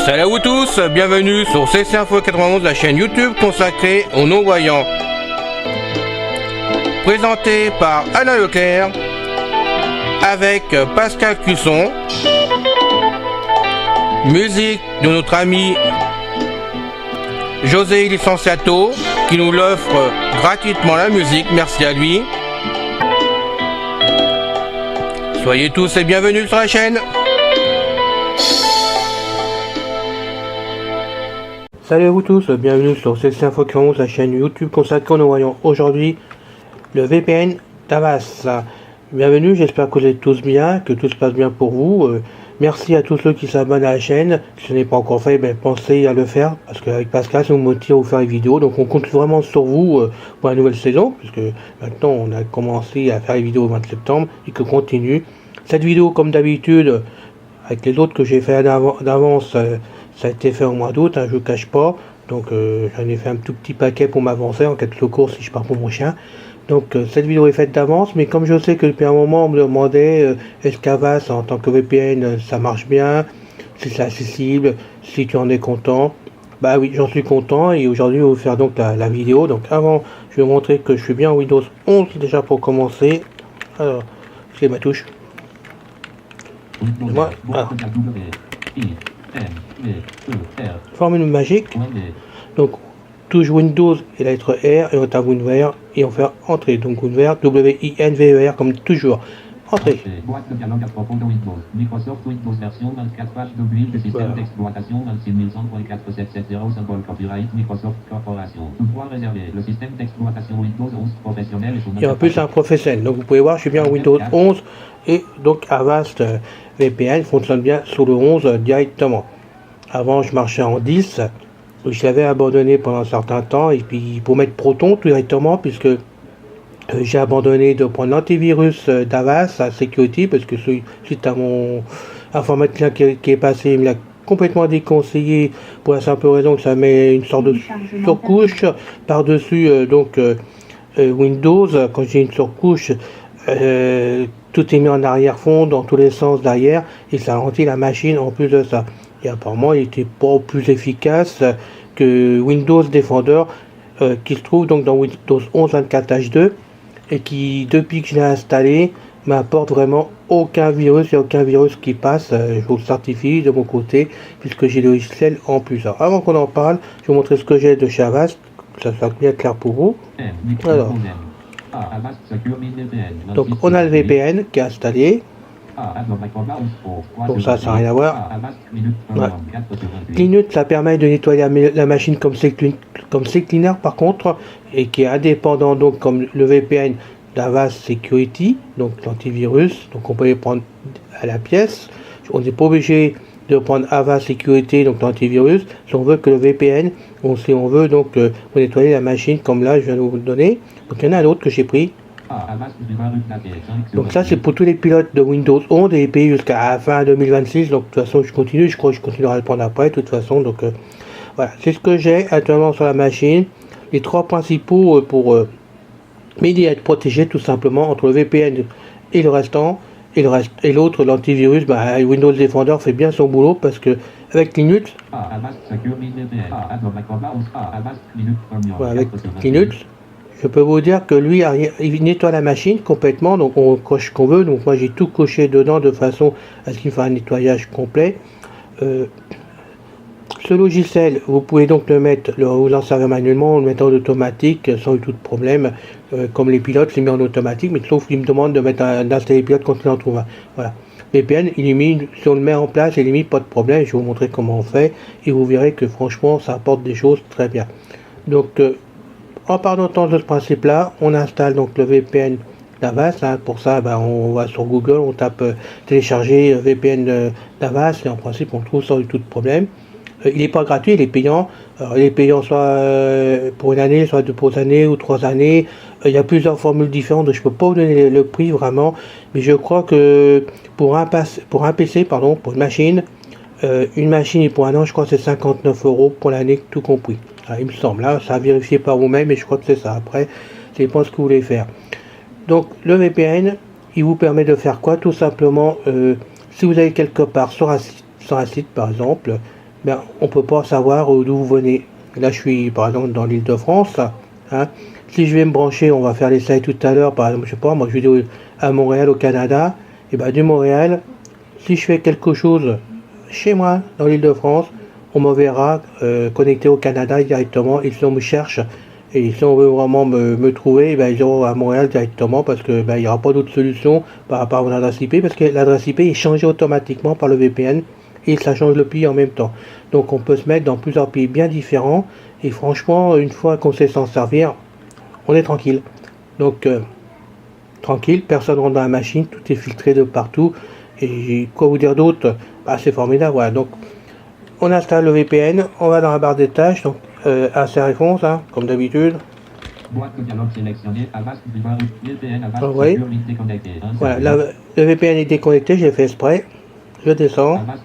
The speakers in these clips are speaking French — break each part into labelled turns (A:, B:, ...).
A: Salut à vous tous, bienvenue sur CC Info 91, la chaîne YouTube consacrée aux non-voyants. Présenté par Alain Leclerc, avec Pascal Cusson. Musique de notre ami José Licenciato, qui nous l'offre gratuitement la musique, merci à lui. Soyez tous et bienvenus sur la chaîne. Salut à vous tous, bienvenue sur CC Info 91, la chaîne YouTube consacrée aux non-voyants. Aujourd'hui, le VPN d'Avast. Bienvenue, j'espère que vous êtes tous bien, que tout se passe bien pour vous. Merci à tous ceux qui s'abonnent à la chaîne. Si ce n'est pas encore fait, pensez à le faire, parce qu'avec Pascal, ça nous motive à vous faire des vidéos. Donc on compte vraiment sur vous pour la nouvelle saison, puisque maintenant on a commencé à faire les vidéos au mois de septembre et que continue. Cette vidéo, comme d'habitude, avec les autres que j'ai fait d'avance, ça a été fait au mois d'août, je ne cache pas. Donc j'en ai fait un tout petit paquet pour m'avancer en cas de secours si je pars pour mon chien. Donc cette vidéo est faite d'avance, mais comme je sais que depuis un moment on me demandait est-ce qu'Avast en tant que VPN ça marche bien, si c'est accessible, si tu en es content. Bah oui, j'en suis content et aujourd'hui je vais vous faire donc la vidéo. Donc avant, je vais vous montrer que je suis bien en Windows 11 déjà pour commencer. Alors, je ma touche. Moi, formule magique. Donc touche Windows et la lettre R et on tape WinVer et on fait entrer. Donc WinVer, W-I-N-V-E-R comme toujours. Entrée.
B: Boîte de dialogue à propos de Windows. Microsoft Windows version 24 page de build de système d'exploitation 26100.4770 symbole copyright Microsoft Corporation. Tout droit réservé. Le système d'exploitation Windows 11 professionnel et son
A: et en plus c'est un professionnel. Donc vous pouvez voir, je suis bien en Windows 11 et donc Avast VPN fonctionne bien sur le 11 directement. Avant je marchais en 10. Je l'avais abandonné pendant un certain temps et puis pour mettre Proton tout directement puisque j'ai abandonné de prendre l'antivirus d'Avast à Security parce que suite à mon informaticien qui est passé, il me l'a complètement déconseillé pour la simple raison que ça met une sorte de surcouche par-dessus Windows. Quand j'ai une surcouche, tout est mis en arrière-fond dans tous les sens derrière et ça ralentit la machine en plus de ça. Et apparemment il n'était pas plus efficace que Windows Defender qui se trouve donc dans Windows 11 24H2 et qui depuis que je l'ai installé m'apporte vraiment aucun virus. Il n'y a aucun virus qui passe, je vous le certifie de mon côté puisque j'ai le logiciel en plus. Alors, avant qu'on en parle, je vais vous montrer ce que j'ai de chez Avast, que ça soit bien clair pour vous. Alors, donc on a le VPN qui est installé. Donc ça n'a rien à voir. Linux, ça permet de nettoyer la machine comme CCleaner par contre, et qui est indépendant donc comme le VPN d'Avast Security, donc l'antivirus. Donc on peut les prendre à la pièce. On n'est pas obligé de prendre Avast Security, donc l'antivirus, si on veut que le VPN, si on veut donc nettoyer la machine comme là je viens de vous le donner. Donc il y en a un autre que j'ai pris. Donc ça c'est pour tous les pilotes de Windows 11 et payé jusqu'à la fin 2026. Donc de toute façon je continue, je crois que je continuerai à le prendre après de toute façon. Donc voilà, c'est ce que j'ai actuellement sur la machine. Les trois principaux pour m'aider à être protégé tout simplement entre le VPN et le restant et l'autre l'antivirus. Windows Defender fait bien son boulot parce que avec Linux, avec Linux, je peux vous dire que lui, il nettoie la machine complètement, donc on coche ce qu'on veut. Donc moi j'ai tout coché dedans de façon à ce qu'il fasse un nettoyage complet. Ce logiciel, vous pouvez donc le mettre, vous en servez manuellement, le mettre en automatique sans eu tout de problème, comme les pilotes, c'est mis en automatique, mais sauf qu'il me demande de mettre d'installer les pilotes quand il en trouve un. Voilà. VPN, si on le met en place, il limite pas de problème. Je vais vous montrer comment on fait et vous verrez que franchement ça apporte des choses très bien. Donc en partant de ce principe-là, on installe donc le VPN d'Avast. Pour ça, on va sur Google, on tape télécharger VPN d'Avast et en principe, on trouve sans du tout de problème. Il n'est pas gratuit, il est payant. Alors, il est payant soit pour une année, soit pour 2 années ou 3 années. Il y a plusieurs formules différentes, donc je ne peux pas vous donner le prix vraiment. Mais je crois que pour un PC, pour une machine et pour un an, je crois que c'est 59 € pour l'année, tout compris. Il me semble, là, ça a vérifié par vous-même, mais je crois que c'est ça. Après, ça dépend ce que vous voulez faire. Donc, le VPN, il vous permet de faire quoi? Tout simplement, si vous allez quelque part sur un site, par exemple, ben, on ne peut pas savoir d'où vous venez. Là, je suis par exemple dans l'Île-de-France. Hein. Si je vais me brancher, on va faire l'essai tout à l'heure, par exemple, je sais pas, moi je vais à Montréal, au Canada, et ben du Montréal, si je fais quelque chose chez moi, dans l'Île-de-France, on me verra connecté au Canada directement, et si on me cherche, et si on veut vraiment me trouver, ben, ils iront à Montréal directement, parce que ben, il n'y aura pas d'autre solution par rapport à mon adresse IP, parce que l'adresse IP est changée automatiquement par le VPN, et ça change le pays en même temps. Donc on peut se mettre dans plusieurs pays bien différents, et franchement, une fois qu'on sait s'en servir, on est tranquille. Donc, tranquille, personne rentre dans la machine, tout est filtré de partout. Et quoi vous dire d'autre? Bah, c'est formidable, voilà. Donc, on installe le VPN, on va dans la barre des tâches, donc assez réponse, hein, comme d'habitude.
B: Boîte de dialogue sélectionnée, Avast VPN, Avast
A: Oui.
B: Secure Link déconnecté.
A: Voilà, le VPN est déconnecté, j'ai fait exprès. Je descends.
B: Avast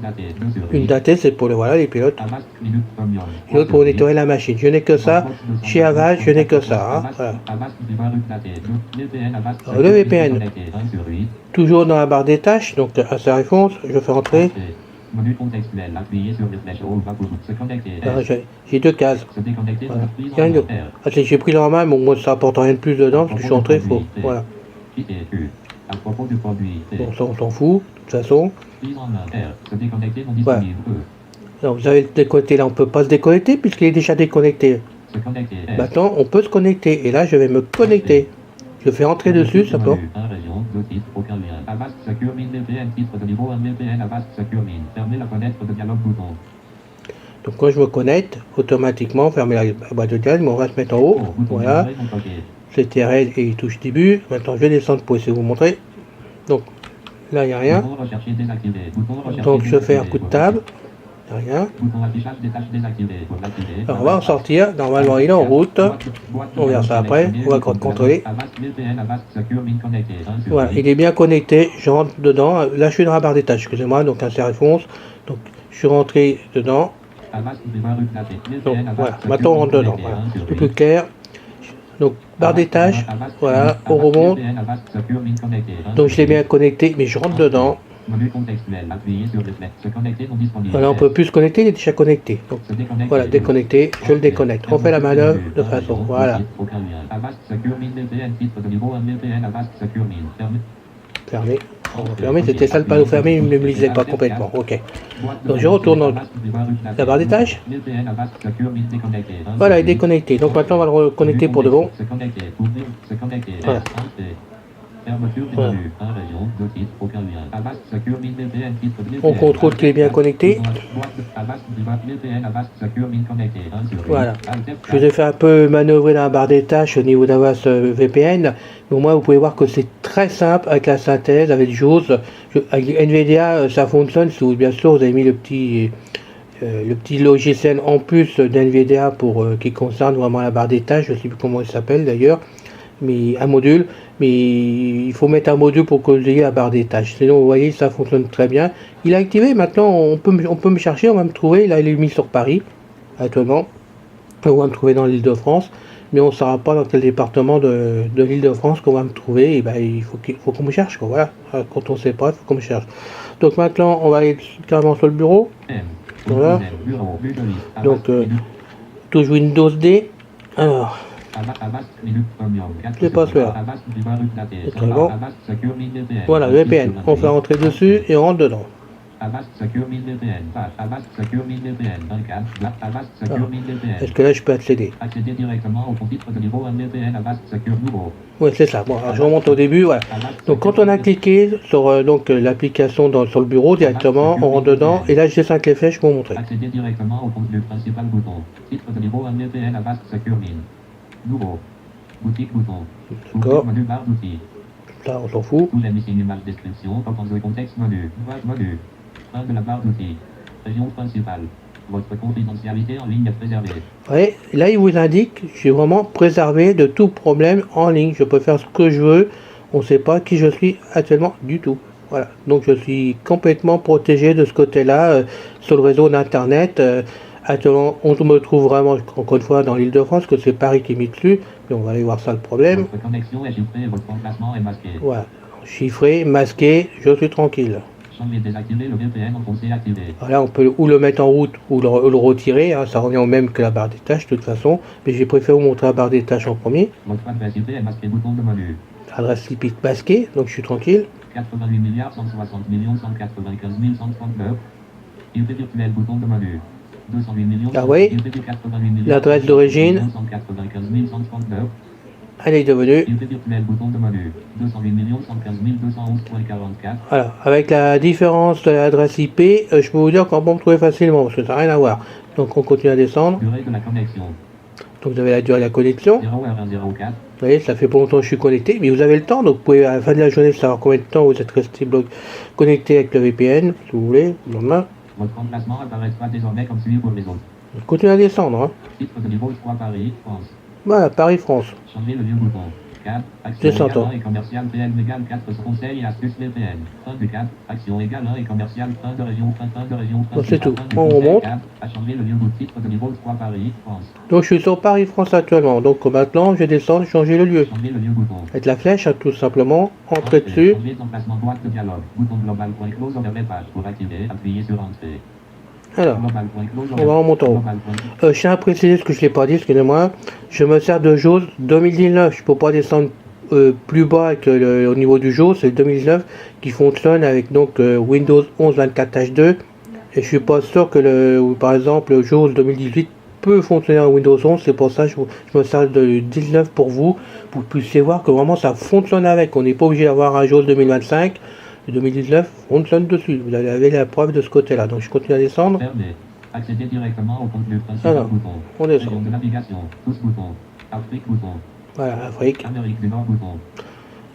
B: daté, 2 sur 8.
A: Une datée, c'est pour voilà, les pilotes.
B: Avast minute premium.
A: Et l'autre pour nettoyer la machine. Je n'ai que ça. Chez Avast, je n'ai que ça. Hein, voilà.
B: Avast daté, VPN, Avast
A: Alors, le VPN,
B: déconnecté, 1 sur 8.
A: toujours dans la barre des tâches, donc à sa réponse, je fais entrer.
B: Menu contextuel, appuyez sur les flèches haut, bas pour se connecter.
A: Voilà, j'ai deux cases.
B: Se déconnecter,
A: Voilà.
B: prise
A: Il y a une-
B: en R.
A: Ah, j'ai pris la main, mais moi ça apporte rien de plus dedans, parce que je suis entré, faut. Voilà.
B: À propos du produit,
A: Bon, ça, on s'en fout, de toute façon.
B: prise en main, R. Se déconnecter non
A: Voilà.
B: disponible.
A: Alors, vous avez le déconnecté, là, on ne peut pas se déconnecter, puisqu'il est déjà déconnecté.
B: Se connecter, R.
A: Maintenant, on peut se connecter, et là, je vais me connecter. Je fais entrer dessus, ça peut.
B: Un région, deux titres, aucun lien. Avast Secure Min VPN, titre de niveau 1 VPN, Avast Secure Min. Fermez la fenêtre de dialogue bouton.
A: Donc, quand je me connecte, automatiquement, fermer la boîte de dialogue, mais on va se mettre en haut. Voilà. C'était raid et il touche début. Maintenant, je vais descendre pour essayer de vous montrer. Donc, là, il n'y a rien.
B: Bouton recherché désactivé. Bouton recherché
A: Donc, je fais un
B: désactivé.
A: coup de table. Il n'y a rien.
B: Bouton affichage des tâches désactivé. Pour l'activer.
A: Alors, on va en sortir. Normalement, il est en route. On verra ça après. On va contrôler.
B: Avast VPN, Avast Secure Min connecté.
A: Voilà, il est bien connecté. Je rentre dedans. Là, je suis dans la barre des tâches, excusez-moi. Donc, un réponse. Donc, je suis rentré dedans. Donc, voilà. Maintenant, on rentre dedans. Voilà. C'est plus clair. Donc, barre des tâches. Voilà, on remonte. Donc, je l'ai bien connecté, mais je rentre dedans.
B: Menu contextuel, appuyez sur les flèches. Se connecter non disponible.
A: Voilà, on peut plus se connecter, il est déjà connecté. Donc,
B: Se déconnecter.
A: voilà, déconnecté, je le déconnecte. On fait la manœuvre de façon, voilà.
B: Aucun lien. Avast Secure Min VPN, titre de niveau 1 VPN, Avast Secure Min. Fermé.
A: Fermé. On va fermer, c'était ça le panneau fermé, il ne me lisait pas complètement. Ok. Donc, je retourne dans la barre des tâches.
B: VPN, Avast Secure Min déconnecté.
A: Voilà, il est déconnecté. Donc, maintenant, on va le reconnecter pour de bon.
B: Se connecter. Ouvrir. Se connecter.
A: Voilà.
B: Fermeture du
A: Voilà.
B: menu. Un région, deux titres, aucun lien. Avast Secure Min VPN, titre de
A: On contrôle qu'il est bien connecté.
B: Avast VPN, Avast Secure Min connecté.
A: Voilà. Je vous ai fait un peu manœuvrer dans la barre des tâches au niveau d'Avast VPN. Mais au moins, vous pouvez voir que c'est très simple avec la synthèse, avec JAWS. Avec NVIDIA, ça fonctionne. Si bien sûr, vous avez mis le petit logiciel en plus d'NVIDIA pour qui concerne vraiment la barre des tâches. Je ne sais plus comment il s'appelle d'ailleurs. Mais un module, mais il faut mettre un module pour que vous ayez la barre des tâches. Sinon, vous voyez, ça fonctionne très bien. Il est activé, maintenant, on peut me chercher, on va me trouver. Là, il est mis sur Paris, actuellement. On va me trouver dans l'Île-de-France, mais on ne saura pas dans quel département de l'Île-de-France qu'on va me trouver. Et ben, il faut qu'on me cherche, quoi. Voilà. Quand on ne sait pas, il faut qu'on me cherche. Donc maintenant, on va aller carrément sur le bureau. Voilà. Donc, touche Windows D. Alors, je passe là. C'est très bon. Voilà, VPN. On fait rentrer dessus et on rentre dedans.
B: Avast Secure Min VPN. Avast Secure Min VPN. 24. Avast Secure Min VPN.
A: Est-ce que là, je peux accéder?
B: Accéder directement au titre de niveau 1 VPN Avast Secure Nouveau.
A: Oui, c'est ça. Bon, alors je remonte au début. Voilà. Donc, quand on a cliqué sur l'application sur le bureau directement, on rentre dedans. Et là, je descends avec les flèches pour vous montrer.
B: Accéder directement au contenu principal bouton. Titre de niveau 1 VPN Avast Secure Min. Nouveau. Boutique bouton.
A: D'accord.
B: Menu barre d'outils.
A: Ça, on s'en fout.
B: Tous les missing image description. Tendance de contexte menu. Page menu. Fin de la barre d'outils. Région principale. Votre confidentialité en ligne est préservée.
A: Vous voyez, là, il vous indique, je suis vraiment préservé de tout problème en ligne. Je peux faire ce que je veux. On ne sait pas qui je suis actuellement du tout. Voilà. Donc, je suis complètement protégé de ce côté-là sur le réseau d'Internet. Actuellement, on me trouve vraiment, encore une fois, dans l'Île-de-France, que c'est Paris qui est mis dessus. Mais on va aller voir ça le problème.
B: Votre connexion est chiffrée et votre emplacement est masqué.
A: Voilà. Chiffré, masqué, je suis tranquille.
B: Changer, désactiver le VPN, enfoncé, activé.
A: Voilà, on peut ou le mettre en route ou le retirer, hein, ça revient au même que la barre des tâches de toute façon, mais j'ai préféré vous montrer la barre des tâches en premier.
B: Votre adresse IP est masqué, bouton de menu.
A: Adresse IP masquée, donc je suis tranquille.
B: 88 milliards 160 millions 195 139. IP virtuel, bouton de menu. 208 millions.
A: Ah oui, l'adresse d'origine.
B: 195 139.
A: Elle est devenue.
B: IP virtuel, bouton de menu. 208 millions 115 211.44.
A: Voilà, avec la différence de l'adresse IP, je peux vous dire qu'on peut me trouver facilement, parce que ça n'a rien à voir. Donc on continue à descendre.
B: Durée de la connexion.
A: Donc vous avez la durée de la connexion.
B: 0h104.
A: Vous voyez, ça fait pas longtemps que je suis connecté, mais vous avez le temps, donc vous pouvez à la fin de la journée savoir combien de temps vous êtes resté connecté avec le VPN, si vous voulez, le lendemain.
B: Votre emplacement apparaîtra désormais comme celui pour les autres.
A: Continue à descendre, hein.
B: Titre de niveau 3 Paris, France.
A: Voilà, Paris-France.
B: Changer le vieux bouton. 4. Action
A: Descends,
B: égale
A: toi.
B: 1 et commercial PL égale 4. Conseil et astuces VPN. Fin du 4. Action égale 1 et commercial. Fin de région. Fin de région.
A: Bon, c'est tout.
B: Fin du
A: On
B: conseil,
A: remonte.
B: 4. À changer le vieux bouton. Titre de niveau 3 Paris, France.
A: Donc je suis sur Paris-France actuellement, donc maintenant je vais descendre, changer le lieu.
B: Changer le vieux bouton.
A: Avec la flèche, hein, tout simplement, entrer dessus.
B: Changer d'emplacement, boîte de dialogue. Bouton global. Close overlay page. Pour activer, appuyez sur entrée.
A: Alors,
B: Global. Close
A: on va en montant.
B: Global.
A: Je tiens à préciser ce que je ne l'ai pas dit, excusez-moi. Je me sers de JAWS 2019. Je ne peux pas descendre plus bas que au niveau du JAWS, c'est le 2019 qui fonctionne avec donc Windows 11 24H2. Et je suis pas sûr que par exemple le JAWS 2018 peut fonctionner en Windows 11. C'est pour ça que je me sers de 19 pour vous que vous puissiez voir que vraiment ça fonctionne avec. On n'est pas obligé d'avoir un JAWS 2025. Le 2019 fonctionne dessus. Vous avez la preuve de ce côté-là. Donc je continue à descendre.
B: Fermé. Accéder directement au contenu principal.
A: Alors,
B: Bouton.
A: on descend.
B: Rayon de navigation. Tous boutons. Afrique bouton.
A: Voilà, Afrique.
B: Amérique du Nord bouton.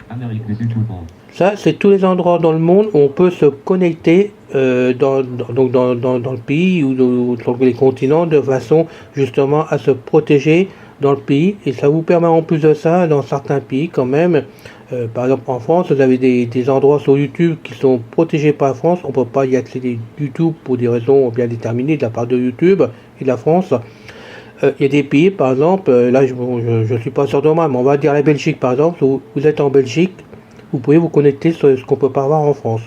B: Amérique du Sud bouton.
A: Ça, c'est tous les endroits dans le monde où on peut se connecter dans le pays ou dans les continents de façon justement à se protéger dans le pays. Et ça vous permet en plus de ça, dans certains pays quand même, par exemple en France, vous avez des endroits sur YouTube qui sont protégés par la France. On ne peut pas y accéder du tout pour des raisons bien déterminées de la part de YouTube et de la France. Il y a des pays, par exemple, là je ne suis pas sûr de moi, mais on va dire la Belgique par exemple, où vous êtes en Belgique, vous pouvez vous connecter sur ce qu'on ne peut pas avoir en France.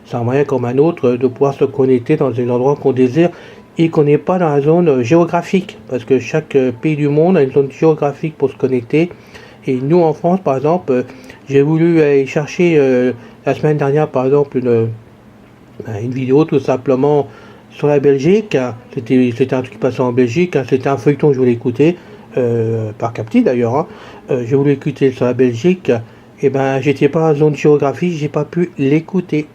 A: C'est un moyen comme un autre de pouvoir se connecter dans un endroit qu'on désire et qu'on n'est pas dans la zone géographique, parce que chaque pays du monde a une zone géographique pour se connecter. Et nous en France, par exemple, j'ai voulu aller chercher la semaine dernière, par exemple, une vidéo tout simplement sur la Belgique. C'était un truc qui passait en Belgique, c'était un feuilleton que je voulais écouter, par Capti d'ailleurs. Hein. J'ai voulu écouter sur la Belgique, et ben j'étais pas dans la zone géographique, j'ai pas pu l'écouter.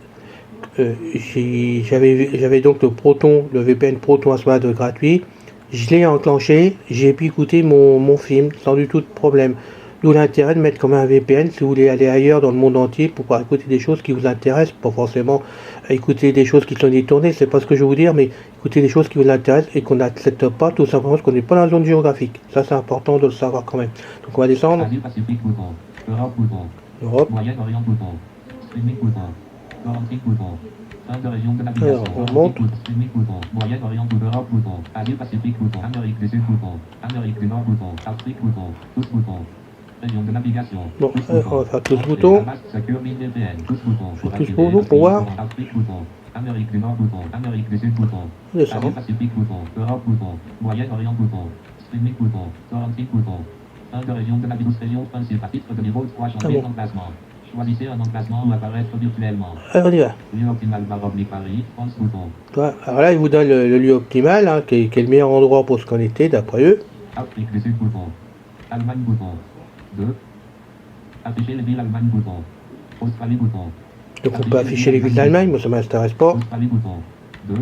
A: J'avais donc le VPN Proton à ce moment gratuit. Je l'ai enclenché, j'ai pu écouter mon film sans du tout de problème. D'où l'intérêt de mettre comme un VPN si vous voulez aller ailleurs dans le monde entier pour pouvoir écouter des choses qui vous intéressent, pas forcément écouter des choses qui sont détournées, c'est pas ce que je veux vous dire, mais écouter des choses qui vous intéressent et qu'on n'accepte pas tout simplement parce qu'on n'est pas dans la zone géographique. Ça c'est important de le savoir quand même. Donc on va descendre.
B: Asie-Pacifique bouton. Europe bouton.
A: Europe.
B: Moyen-Orient bouton. Streaming bouton. Atlantique bouton. Fin de région de navigation.
A: Alors, on monte.
B: Streaming bouton. Moyen-Orient bouton. Europe bouton. Asie-Pacifique bouton. Amérique du Sud bouton. Amérique du Nord bouton. Afrique bouton. Tous boutons. Région de navigation.
A: Bon, on va faire tous boutons. Tous boutons pour voir.
B: Afrique bouton. Amérique du Nord bouton. Amérique du Sud bouton.
A: Descend.
B: Asie-Pacifique bouton. Europe bouton. Moyen-Orient bouton. Streaming bouton. Atlantique bouton. Fin de région de navigation. Région principale. Titre de niveau 3. Changer d'emplacement. Choisissez un emplacement où apparaître virtuellement.
A: Alors on y va.
B: Lieu optimal /oblique Paris, France bouton.
A: Alors là, il vous donne le lieu optimal, hein, qui est le meilleur endroit pour se connecter d'après eux.
B: Afrique du Sud bouton. Allemagne bouton. 2. Afficher les villes Allemagne bouton. Australie bouton.
A: Donc on peut afficher les villes d'Allemagne, moi ça m'intéresse pas.
B: Australie bouton. 2.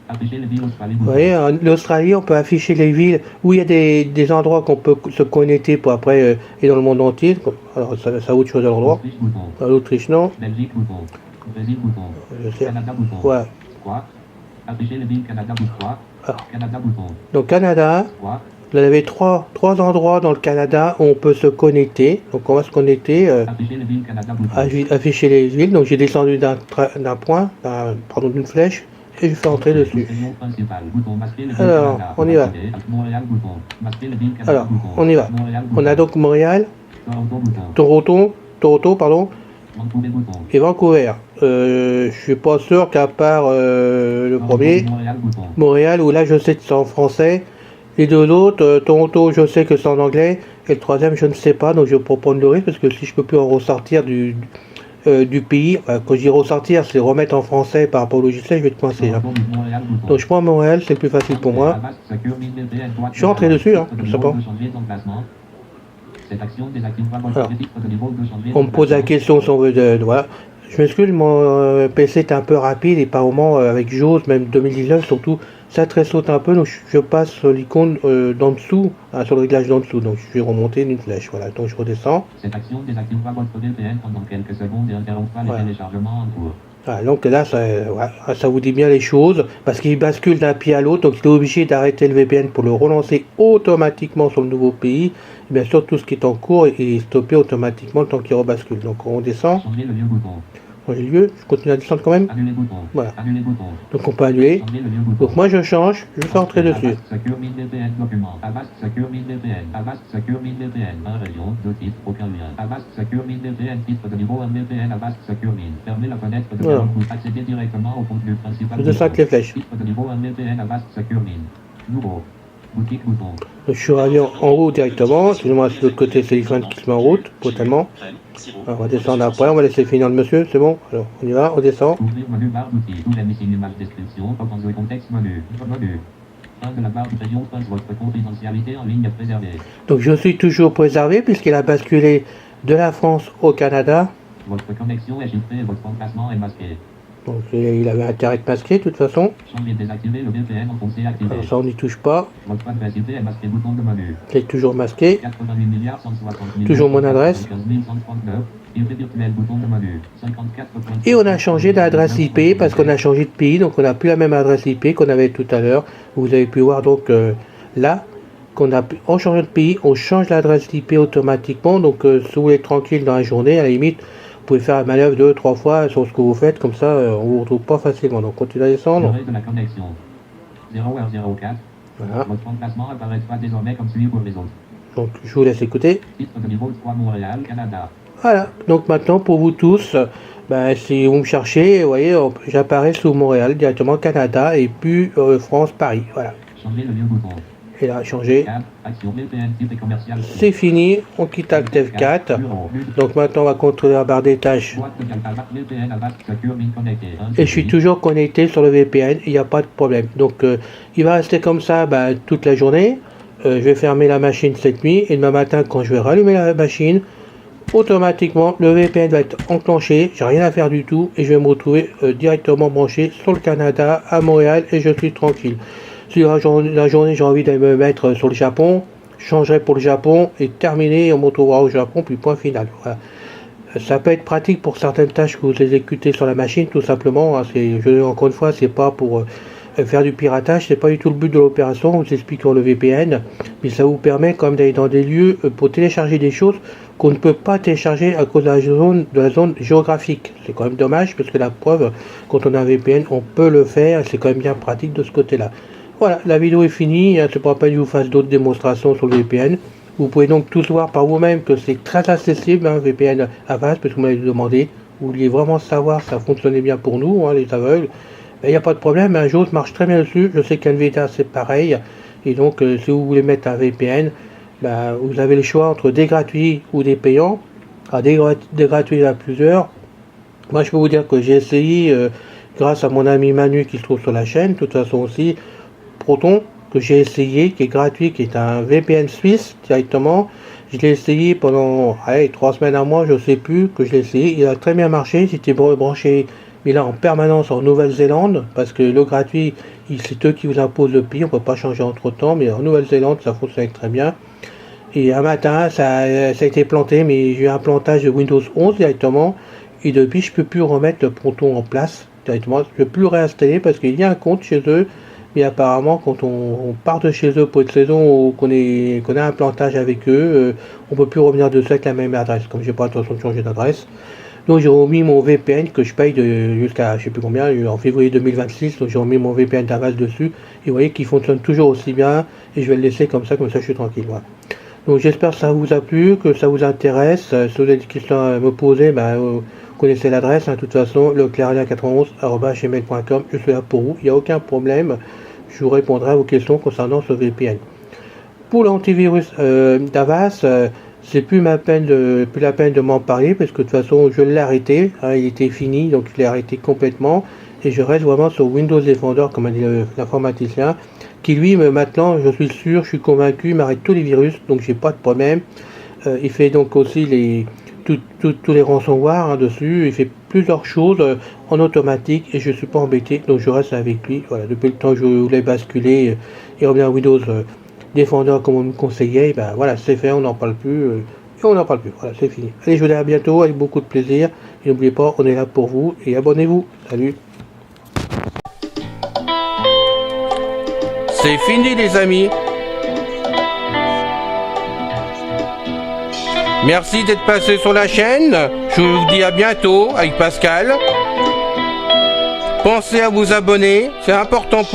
B: Afficher les villes Australie
A: Vous
B: bouton.
A: voyez, en Australie, on peut afficher les villes où il y a des endroits qu'on peut se connecter pour après et dans le monde entier. Alors ça a autre chose à l'endroit.
B: Autriche bouton.
A: Dans l'Autriche, non.
B: Belgique bouton. Brésil bouton.
A: Je sais.
B: Canada bouton.
A: Ouais.
B: 3. Afficher les villes Canada bouton. 3.
A: Alors.
B: Canada bouton.
A: Donc Canada,
B: 3.
A: vous avez trois endroits dans le Canada où on peut se connecter. Donc on va se connecter.
B: Afficher les villes Canada bouton.
A: Afficher les villes. Donc j'ai descendu d'une flèche et je fais entrer dessus. Alors, on y va. Alors, on y va. On a donc Montréal, Toronto, pardon, et Vancouver. Je suis pas sûr qu'à part le premier,
B: Montréal, bouton.
A: Montréal, où là je sais que c'est en français. Les deux autres, Toronto, je sais que c'est en anglais. Et le troisième, je ne sais pas, donc je vais pas prendre le risque, parce que si je peux plus en ressortir du pays, quand je dis ressortir, c'est remettre en français par rapport au logiciel, je vais être coincé. Hein.
B: Toronto, Montréal, bouton.
A: Donc je prends Montréal, c'est le plus facile pour moi.
B: Avast Secure 1000 VPN, droite
A: Je suis rentré
B: de
A: dessus, hein,
B: titre de
A: tout
B: niveau
A: simplement.
B: de changer d'emplacement. Cette action désactivera votre
A: Alors,
B: titre de niveau de changer
A: On me pose la
B: d'emplacement.
A: question si on veut voilà. Je m'excuse, mon PC est un peu rapide et par moment avec JAWS, même 2019 surtout, ça tressaute un peu, donc je passe sur l'icône d'en dessous, sur le réglage d'en dessous, donc je vais remonter d'une flèche, voilà, donc je redescends.
B: Cette action désactivera votre VPN pendant quelques secondes et interrompra les
A: Voilà.
B: téléchargements en cours.
A: Voilà, donc là, ça vous dit bien les choses, parce qu'il bascule d'un pied à l'autre, donc il est obligé d'arrêter le VPN pour le relancer automatiquement sur le nouveau pays. Et bien sûr, tout ce qui est en cours est stoppé automatiquement le temps qu'il rebascule. Donc on descend,
B: Changer le lieu bouton.
A: on a le lieu, je continue à descendre quand même,
B: Annuler bouton.
A: Voilà.
B: Annuler bouton.
A: donc on peut annuler.
B: Changer le lieu bouton.
A: Donc moi je change, je fais entrer dessus.
B: Avast Secure 1000 VPN document. Avast Secure 1000 VPN. Avast Secure 1000 VPN. 1 région, 2 titres, aucun lien. Avast Secure 1000 VPN. Titre de niveau 1 VPN. Avast Secure 1000. Fermez la fenêtre de
A: Voilà.
B: dialog pour accéder directement au contenu principal.
A: Je descends avec les flèches.
B: Titre de niveau 1 VPN. Avast Secure 1000. Nouveau. Boutique bouton.
A: Donc, je suis rallé en haut directement, excusez-moi, de l'autre côté c'est l'iPhone qui se met en route, totalement. Alors, on va descendre après, on va laisser finir le monsieur, c'est bon. Alors on y va, on descend.
B: Ouvrir menu barre d'outils. Tout missing image description. Open contexte menu. Menu. Fin de la barre du rayon. Page votre confidentialité en ligne préservée.
A: Donc je suis toujours préservé puisqu'il a basculé de la France au Canada.
B: Votre connexion est chiffrée et votre emplacement est masqué.
A: Donc il avait intérêt de masquer de toute façon.
B: Changer désactiver le VPN enfoncé activé.
A: Alors ça on n'y touche pas.
B: Votre adresse IP est masqué bouton de menu.
A: C'est toujours masqué.
B: 88 milliards 160 000.
A: Toujours mon adresse.
B: 15 139. IP virtuel bouton de menu. 54.
A: Et on a changé d'adresse IP parce qu'on a changé de pays. Donc on n'a plus la même adresse IP qu'on avait tout à l'heure. Vous avez pu voir donc là en changeant de pays, on change l'adresse IP automatiquement. Donc si vous voulez être tranquille dans la journée, à la limite, vous pouvez faire la manœuvre 2-3 fois sur ce que vous faites. Comme ça, on ne vous retrouve pas facilement. Donc continuez à descendre.
B: Durée de la connexion. 0h04.
A: Voilà.
B: Votre emplacement apparaîtra désormais comme celui pour les autres.
A: Donc je vous laisse écouter.
B: Titre de niveau 3 Montréal, Canada.
A: Voilà, donc maintenant pour vous tous, si vous me cherchez, vous voyez, j'apparais sous Montréal, directement Canada, et puis France, Paris, voilà.
B: Changer le lieu bouton.
A: Et là, changer,
B: 4. Action VPN type et commercial.
A: c'est fini, on quitte Alt F4,
B: Bureau.
A: donc maintenant on va contrôler la barre des tâches,
B: Boîte de calculatrice VPN Avast Secure 1000 connecté.
A: et je suis toujours connecté sur le VPN, il n'y a pas de problème. Donc il va rester comme ça toute la journée, je vais fermer la machine cette nuit, et demain matin quand je vais rallumer la machine, automatiquement le VPN va être enclenché, j'ai rien à faire du tout et je vais me retrouver directement branché sur le Canada à Montréal et je suis tranquille. Si la journée j'ai envie de me mettre sur le Japon, je changerai pour le Japon et terminé, on me retrouvera au Japon puis point final. Voilà. Ça peut être pratique pour certaines tâches que vous exécutez sur la machine tout simplement. Hein, encore une fois, c'est pas pour faire du piratage, c'est pas du tout le but de l'opération, on vous expliquons le VPN, mais ça vous permet quand même d'aller dans des lieux pour télécharger des choses qu'on ne peut pas télécharger à cause de la zone géographique. C'est quand même dommage parce que la preuve, quand on a un VPN, on peut le faire, c'est quand même bien pratique de ce côté-là. Voilà, la vidéo est finie, c'est pas la peine que je vous fasse d'autres démonstrations sur le VPN. Vous pouvez donc tous voir par vous-même que c'est très accessible, un VPN Avast, parce que vous m'avez demandé. Vous vouliez vraiment savoir si ça fonctionnait bien pour nous, hein, les aveugles. Il n'y a pas de problème, un JAWS marche très bien dessus. Je sais qu'NVDA c'est pareil. Et donc, si vous voulez mettre un VPN, vous avez le choix entre des gratuits ou des payants. Alors, des gratuits, il y en a plusieurs. Moi, je peux vous dire que j'ai essayé, grâce à mon ami Manu qui se trouve sur la chaîne, de toute façon aussi, Proton, que j'ai essayé, qui est gratuit, qui est un VPN suisse directement. Je l'ai essayé pendant 3 semaines à mois, je sais plus, que je l'ai essayé. Il a très bien marché, j'étais branché, mais là en permanence en Nouvelle-Zélande, parce que le gratuit, c'est eux qui vous imposent le prix, on ne peut pas changer entre temps, mais en Nouvelle-Zélande, ça fonctionne très bien. Et un matin, ça a été planté, mais j'ai eu un plantage de Windows 11 directement, et depuis, je ne peux plus remettre le Proton en place directement. Je ne peux plus réinstaller parce qu'il y a un compte chez eux. Mais apparemment, quand on part de chez eux pour une saison ou qu'on a un plantage avec eux, on ne peut plus revenir dessus avec la même adresse, comme j'ai pas l'intention de changer d'adresse. Donc j'ai remis mon VPN que je paye jusqu'à je sais plus combien, en février 2026, donc j'ai remis mon VPN d'Avast dessus, et vous voyez qu'il fonctionne toujours aussi bien, et je vais le laisser comme ça je suis tranquille. Voilà. Donc j'espère que ça vous a plu, que ça vous intéresse. Si vous avez des questions à me poser, Vous connaissez l'adresse, de toute façon, leclerlia91@gmail.com. Je suis là pour vous, il n'y a aucun problème. Je vous répondrai à vos questions concernant ce VPN. Pour l'antivirus d'Avast, c'est plus la peine de m'en parler parce que de toute façon je l'ai arrêté, il était fini, donc je l'ai arrêté complètement et je reste vraiment sur Windows Defender, comme a dit l'informaticien, qui lui maintenant, je suis sûr, je suis convaincu, il m'arrête tous les virus, donc j'ai pas de problème. Il fait donc aussi tous les ransomware dessus, il fait plusieurs choses en automatique et je suis pas embêté, donc je reste avec lui. Voilà, depuis le temps que je voulais basculer et revenir à Windows Defender comme on me conseillait, ben voilà, c'est fait, on n'en parle plus, et on n'en parle plus, voilà, c'est fini. Allez, je vous dis à bientôt avec beaucoup de plaisir, et n'oubliez pas, on est là pour vous, et abonnez-vous, salut. C'est fini les amis. Merci d'être passé sur la chaîne. Je vous dis à bientôt avec Pascal. Pensez à vous abonner, c'est important pour